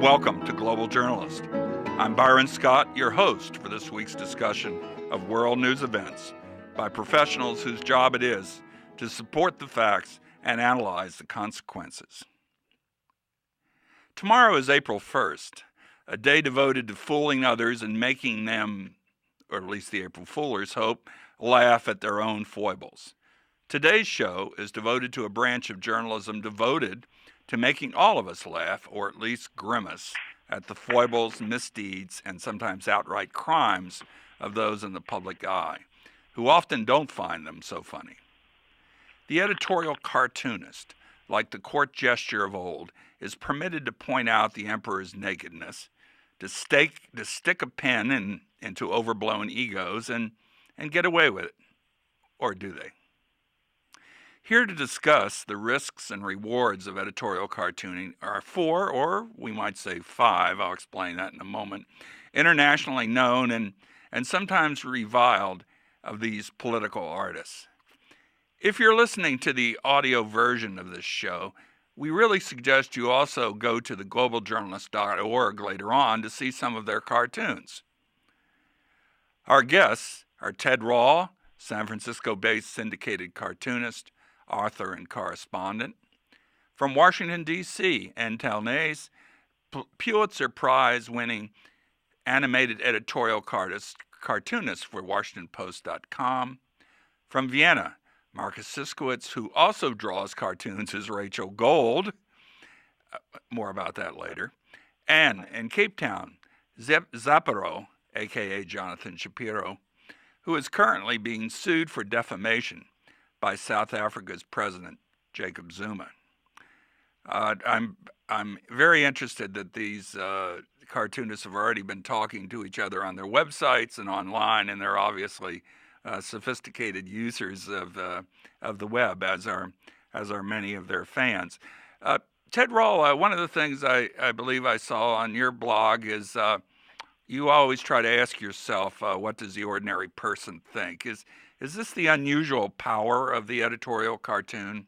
welcome to Global Journalist. I'm Byron Scott, your host for this week's discussion of world news events by professionals whose job it is to support the facts and analyze the consequences. Tomorrow is April 1st, a day devoted to fooling others and making them, or at least the April Foolers hope, laugh at their own foibles. Today's show is devoted to a branch of journalism devoted to making all of us laugh, or at least grimace, at the foibles, misdeeds, and sometimes outright crimes of those in the public eye, who often don't find them so funny. The editorial cartoonist, like the court gesture of old, is permitted to point out the emperor's nakedness, to stick a pen into overblown egos, and get away with it. Or do they? Here to discuss the risks and rewards of editorial cartooning are four, or we might say five, I'll explain that in a moment, internationally known and sometimes reviled of these political artists. If you're listening to the audio version of this show, we really suggest you also go to theglobaljournalist.org later on to see some of their cartoons. Our guests are Ted Rawl, San Francisco-based syndicated cartoonist, author and correspondent. From Washington, D.C., Entel Nays, Pulitzer Prize-winning animated editorial cartoonist for WashingtonPost.com. From Vienna, Marcus Siskowitz, who also draws cartoons as Rachel Gold. More about that later. And in Cape Town, Zapiro, a.k.a. Jonathan Shapiro, who is currently being sued for defamation by South Africa's President, Jacob Zuma. I'm very interested that these cartoonists have already been talking to each other on their websites and online, and they're obviously sophisticated users of the web, as are many of their fans. Ted Rawl, one of the things I believe I saw on your blog is you always try to ask yourself, what does the ordinary person think? Is this the unusual power of the editorial cartoon?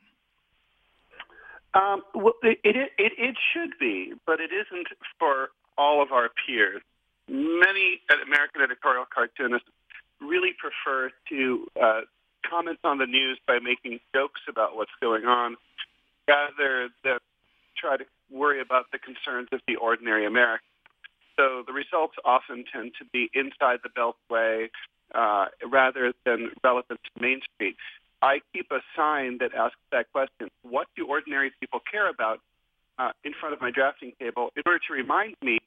Well, it should be, but it isn't for all of our peers. Many American editorial cartoonists really prefer to comment on the news by making jokes about what's going on, rather than try to worry about the concerns of the ordinary American. So the results often tend to be inside the beltway rather than relevant to Main Street. I keep a sign that asks that question: what do ordinary people care about, in front of my drafting table, in order to remind me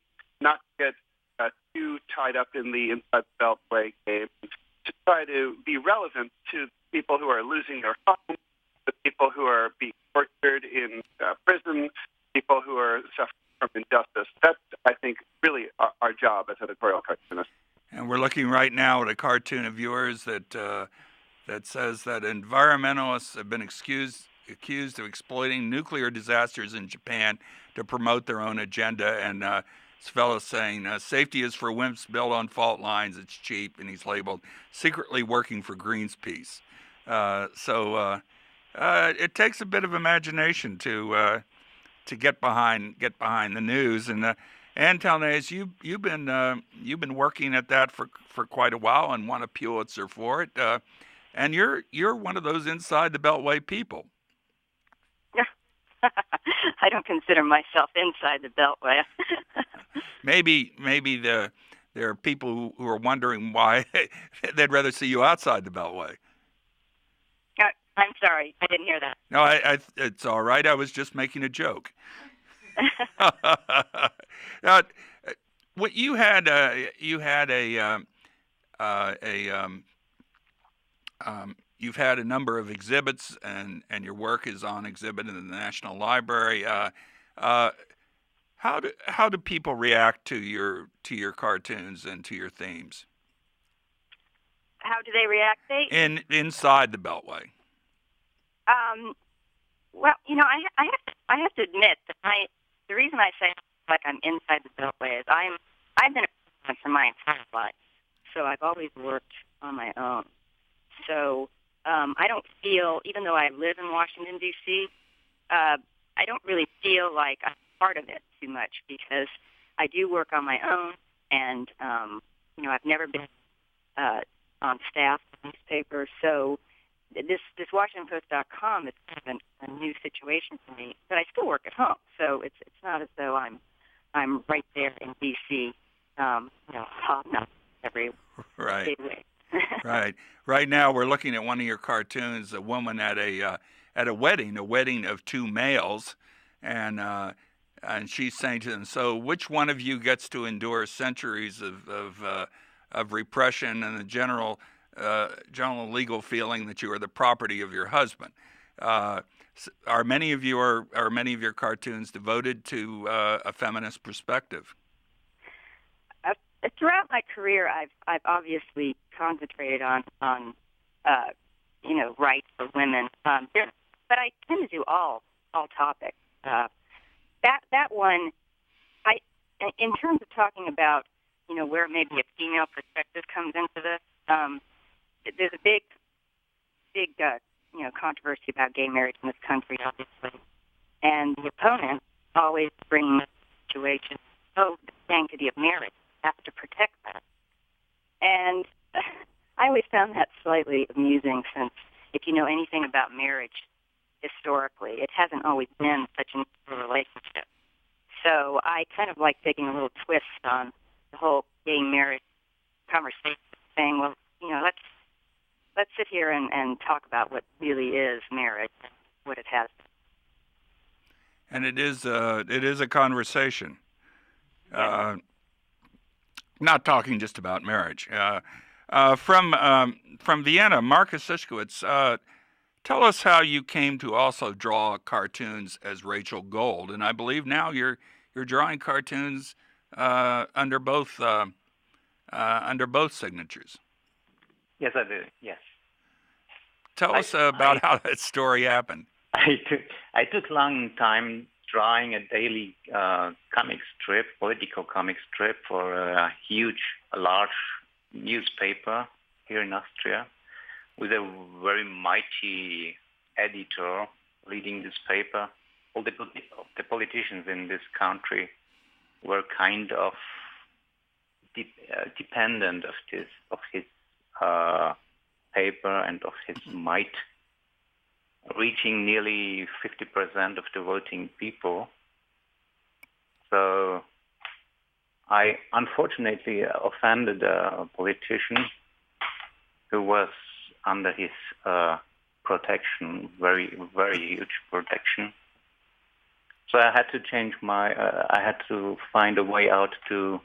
not to get too tied up in the inside the beltway game, to try to be relevant to people who are losing their homes, the people who are being tortured in prison, people who are suffering from injustice. That's, I think, really our job as editorial cartoonists. And we're looking right now at a cartoon of yours that says that environmentalists have been accused of exploiting nuclear disasters in Japan to promote their own agenda. And this fellow's saying, safety is for wimps built on fault lines, it's cheap, and he's labeled secretly working for Greenpeace. So it takes a bit of imagination to get behind the news. And Entel Nays, you've been working at that for quite a while and won a Pulitzer for it. And you're one of those inside the beltway people. I don't consider myself inside the beltway. Maybe there are people who are wondering why they'd rather see you outside the beltway. I'm sorry, I didn't hear that. No, it's all right. I was just making a joke. What you had you've had a number of exhibits, and your work is on exhibit in the National Library. How do people react to your cartoons and to your themes? How do they react? Inside the beltway. Well, I have to admit that the reason I say like I'm inside the beltway is I've been a cartoonist for my entire life, so I've always worked on my own. So I don't feel, even though I live in Washington D.C., I don't really feel like I'm part of it too much because I do work on my own, and I've never been on staff at a newspaper, so this WashingtonPost.com is kind of a new situation for me. But I still work at home, so it's not as though I'm right there in D.C. Hobnobbing every Right. day. Right. Right now, we're looking at one of your cartoons, a woman at a wedding of two males, and she's saying to them, "So, which one of you gets to endure centuries of repression and the general legal feeling that you are the property of your husband?" Are many of your cartoons devoted to a feminist perspective? Throughout my career, I've obviously concentrated on rights for women, but I tend to do all topics. That one, in terms of talking about where maybe a female perspective comes into this, there's a big controversy about gay marriage in this country, obviously, and the opponent always brings the situation, the sanctity of marriage. Have to protect that. And I always found that slightly amusing, since if you know anything about marriage historically, it hasn't always been such an equal relationship. So I kind of like taking a little twist on the whole gay marriage conversation, saying, well, let's sit here and talk about what really is marriage and what it has. And it is a conversation. Yeah. Not talking just about marriage. From Vienna, Marcus Ischkowitz, tell us how you came to also draw cartoons as Rachel Gold, and I believe now you're drawing cartoons under both signatures. Yes, I do. Yes. Tell us about how that story happened. I took long time drawing a daily political comic strip for a large newspaper here in Austria, with a very mighty editor leading this paper. All the politicians in this country were kind of dependent of his paper and of his might, reaching nearly 50% of the voting people. So I unfortunately offended a politician who was under his protection, very, very huge protection. So I had to I had to find a way out to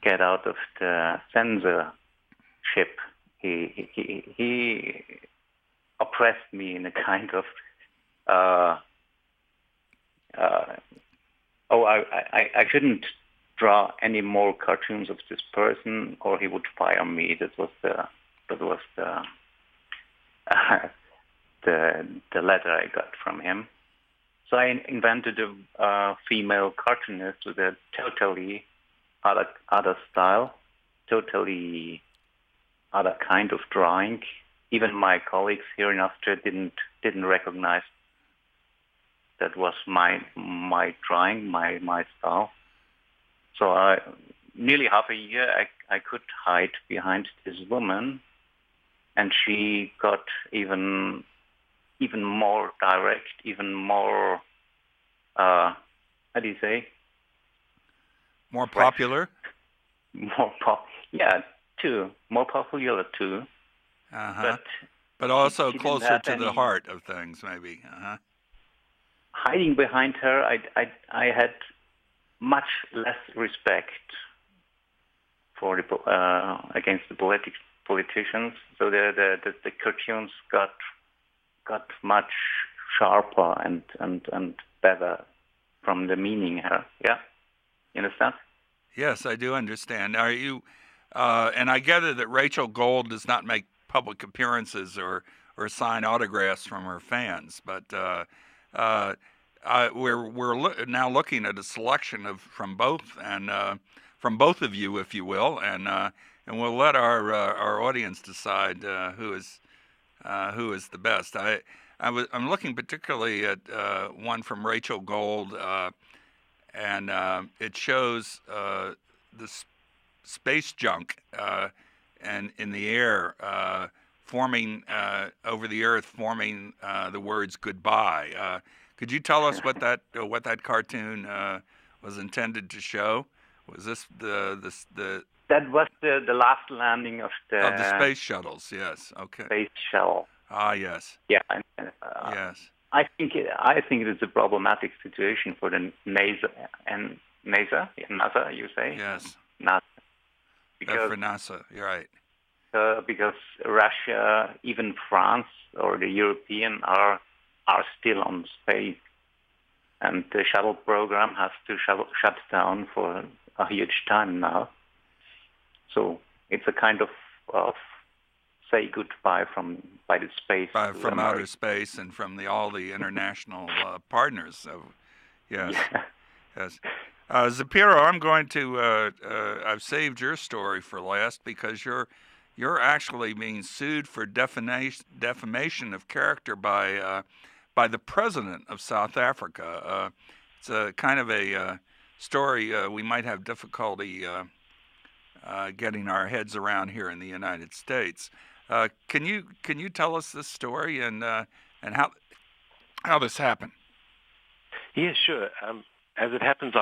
get out of the censorship. He oppressed me in a kind of, I shouldn't draw any more cartoons of this person, or he would fire me. That was the the letter I got from him. So I invented a female cartoonist with a totally other style, totally other kind of drawing. Even my colleagues here in Austria didn't recognize that was my drawing, my style. So nearly half a year I could hide behind this woman, and she got even more direct, even more how do you say? More popular? More popular too. Uh-huh. But also closer to the heart of things, maybe. Uh-huh. Hiding behind her, I had much less respect for against the politicians. So the cartoons got much sharper and better from the meaning here. Yeah, you understand? Yes, I do understand. Are you? And I gather that Rachel Gold does not make public appearances or sign autographs from her fans, but we're now looking at a selection from both of you, if you will, and we'll let our audience decide who is the best. I'm looking particularly at one from Rachel Gold, and it shows the space junk and in the air forming over the Earth, forming the words goodbye. Could you tell us what that cartoon was intended to show? Was this the That was the last landing of the space shuttles? Yes. Okay. space shuttle. Ah, yes. Yeah. Yes. I think it is a problematic situation for the NASA and NASA, you say? Yes. NASA. For NASA, you're right. Because Russia, even France or the European are still on space, and the shuttle program has to shut down for a huge time now. So it's a kind of say goodbye by the space from outer space and from all the international partners. Yes, yeah. Yes. Zapiro, I'm going to. I've saved your story for last because you're actually being sued for defamation of character by the president of South Africa. It's a kind of a story we might have difficulty getting our heads around here in the United States. Can you tell us this story and how this happened? Yeah, sure. As it happens,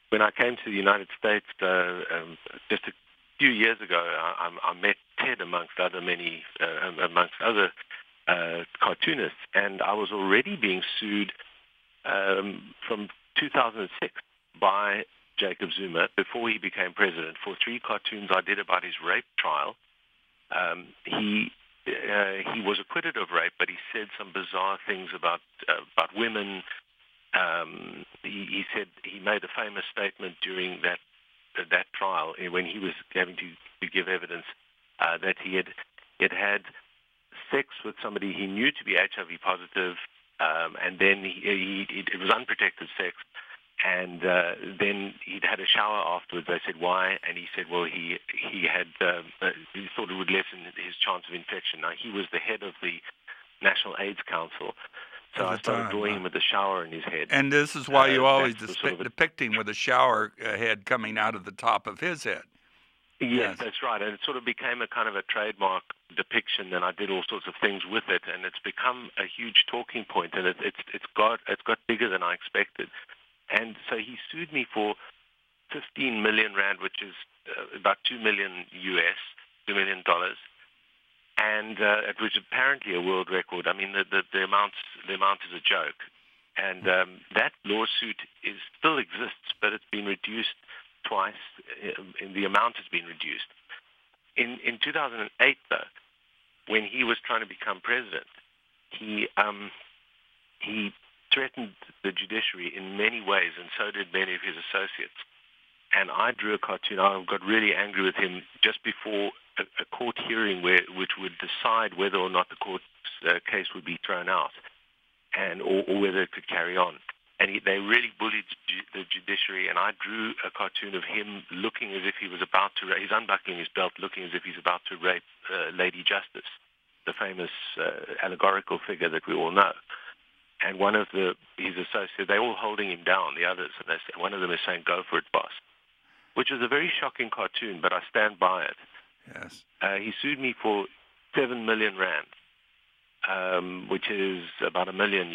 when I came to the United States just a few years ago, I met Ted amongst other cartoonists, and I was already being sued from 2006 by Jacob Zuma before he became president for 3 cartoons I did about his rape trial. He was acquitted of rape, but he said some bizarre things about women. He said he made a famous statement during that trial when he was having to give evidence that he had sex with somebody he knew to be HIV positive, and then it was unprotected sex. And then he'd had a shower afterwards. They said, why? And he said, well, he thought it would lessen his chance of infection. Now, he was the head of the National AIDS Council. So I started drawing him with a shower in his head. And this is why you always depict him with a shower head coming out of the top of his head. Yes, that's right. And it sort of became a kind of a trademark depiction, and I did all sorts of things with it, and it's become a huge talking point, and it's got bigger than I expected. And so he sued me for 15 million rand, which is about $2 million, $2 million, and it was apparently a world record. I mean, the amount is a joke, and that lawsuit still exists, but it's been reduced twice. The amount has been reduced. In 2008, though, when he was trying to become president, he threatened the judiciary in many ways, and so did many of his associates. And I drew a cartoon. I got really angry with him just before a court hearing which would decide whether or not the court's case would be thrown out, or whether it could carry on. And they really bullied the judiciary, and I drew a cartoon of him looking as if he was about to he's unbuckling his belt, looking as if he's about to rape Lady Justice, the famous allegorical figure that we all know. And one of his associates, they're all holding him down, the others, and one of them is saying, "Go for it, boss," which is a very shocking cartoon, but I stand by it. Yes. He sued me for 7 million rand, which is about $1 million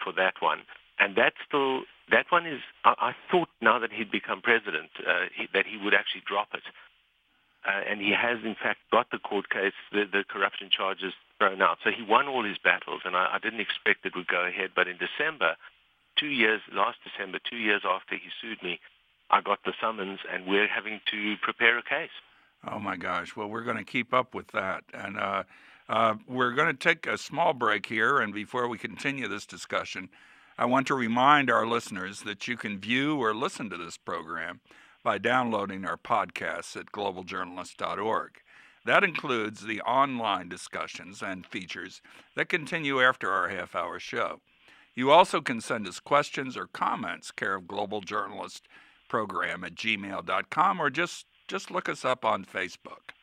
for that one. And that one is, I thought now that he'd become president, that he would actually drop it. And he has, in fact, got the court case, the corruption charges thrown out. So he won all his battles, and I didn't expect it would go ahead. But in December, last December, 2 years after he sued me, I got the summons, and we're having to prepare a case. Oh, my gosh. Well, we're going to keep up with that. And we're going to take a small break here. And before we continue this discussion, I want to remind our listeners that you can view or listen to this program by downloading our podcasts at globaljournalist.org. That includes the online discussions and features that continue after our half-hour show. You also can send us questions or comments, care of Global Journalist Program at gmail.com, or just look us up on Facebook.